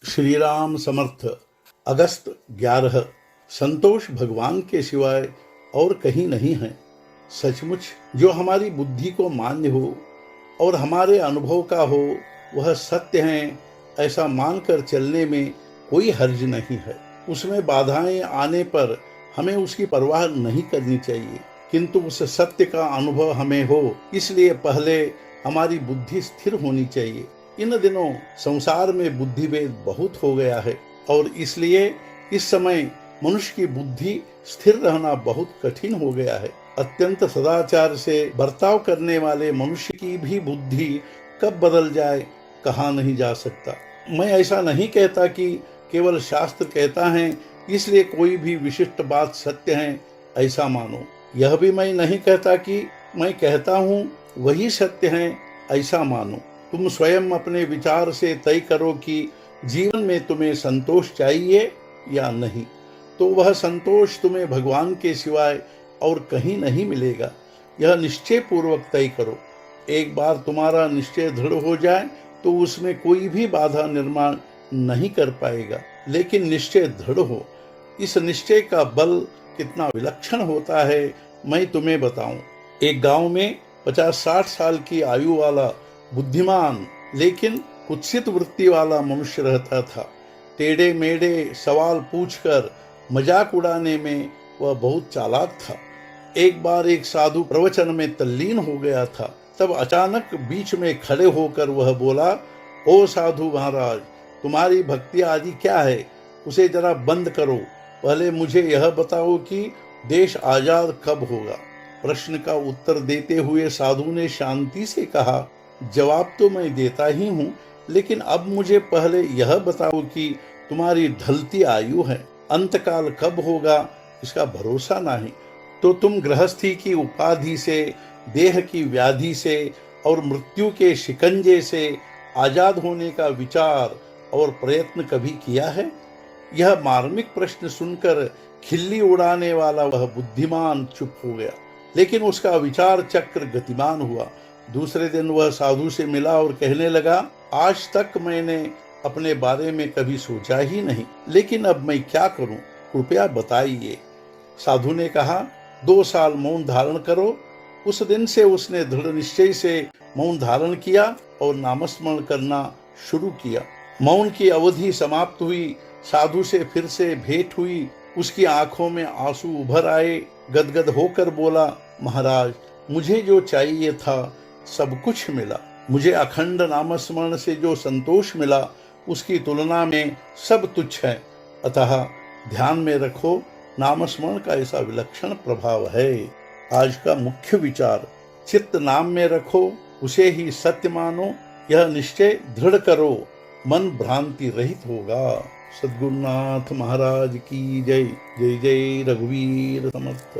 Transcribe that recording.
श्री राम समर्थ। अगस्त 11। संतोष भगवान के सिवाय और कहीं नहीं है। सचमुच जो हमारी बुद्धि को मान्य हो और हमारे अनुभव का हो वह सत्य है, ऐसा मानकर चलने में कोई हर्ज नहीं है। उसमें बाधाएं आने पर हमें उसकी परवाह नहीं करनी चाहिए, किंतु उस सत्य का अनुभव हमें हो, इसलिए पहले हमारी बुद्धि स्थिर होनी चाहिए। इन दिनों संसार में बुद्धिभेद बहुत हो गया है और इसलिए इस समय मनुष्य की बुद्धि स्थिर रहना बहुत कठिन हो गया है। अत्यंत सदाचार से बर्ताव करने वाले मनुष्य की भी बुद्धि कब बदल जाए कहा नहीं जा सकता। मैं ऐसा नहीं कहता कि केवल शास्त्र कहता है इसलिए कोई भी विशिष्ट बात सत्य है ऐसा मानो। यह भी मैं नहीं कहता कि मैं कहता हूँ वही सत्य है ऐसा मानो। तुम स्वयं अपने विचार से तय करो कि जीवन में तुम्हें संतोष चाहिए या नहीं, तो वह संतोष तुम्हें भगवान के सिवाय और कहीं नहीं मिलेगा। यह निश्चय पूर्वक तय करो। एक बार तुम्हारा निश्चय दृढ़ हो जाए तो उसमें कोई भी बाधा निर्माण नहीं कर पाएगा। लेकिन निश्चय दृढ़ हो, इस निश्चय का बल कितना विलक्षण होता है मैं तुम्हें बताऊं। एक गांव में 50-60 साल की आयु वाला बुद्धिमान लेकिन कुत्सित वृत्ति वाला मनुष्य रहता था। टेढ़े मेढ़े सवाल पूछकर मजाक उड़ाने में वह बहुत चालाक था। एक बार एक साधु प्रवचन में तल्लीन हो गया था। तब अचानक बीच में खड़े होकर वह बोला, ओ साधु महाराज, तुम्हारी भक्ति आदि क्या है, उसे जरा बंद करो। पहले मुझे यह बताओ कि देश आजाद कब होगा। प्रश्न का उत्तर देते हुए साधु ने शांति से कहा, जवाब तो मैं देता ही हूँ, लेकिन अब मुझे पहले यह बताओ कि तुम्हारी ढलती आयु है, अंतकाल कब होगा इसका भरोसा नहीं। तो तुम गृहस्थी की उपाधि से, देह की व्याधि से और मृत्यु के शिकंजे से आजाद होने का विचार और प्रयत्न कभी किया है? यह मार्मिक प्रश्न सुनकर खिल्ली उड़ाने वाला वह बुद्धिमान चुप हो गया, लेकिन उसका विचार चक्र गतिमान हुआ। दूसरे दिन वह साधु से मिला और कहने लगा, आज तक मैंने अपने बारे में कभी सोचा ही नहीं, लेकिन अब मैं क्या करूं, कृपया बताइए। साधु ने कहा, 2 साल मौन धारण करो। उस दिन से उसने दृढ़ निश्चय से मौन धारण किया और नामस्मरण करना शुरू किया। मौन की अवधि समाप्त हुई। साधु से फिर से भेंट हुई। उसकी आंखों में आंसू उभर आए। गदगद होकर बोला, महाराज, मुझे जो चाहिए था सब कुछ मिला। मुझे अखंड नामस्मरण से जो संतोष मिला उसकी तुलना में सब तुच्छ है। अतः ध्यान में रखो, नामस्मरण का ऐसा विलक्षण प्रभाव है। आज का मुख्य विचार, चित्त नाम में रखो, उसे ही सत्य मानो, यह निश्चय दृढ़ करो, मन भ्रांति रहित होगा। सद्गुरुनाथ महाराज की जय। जय जय रघुवीर समर्थ।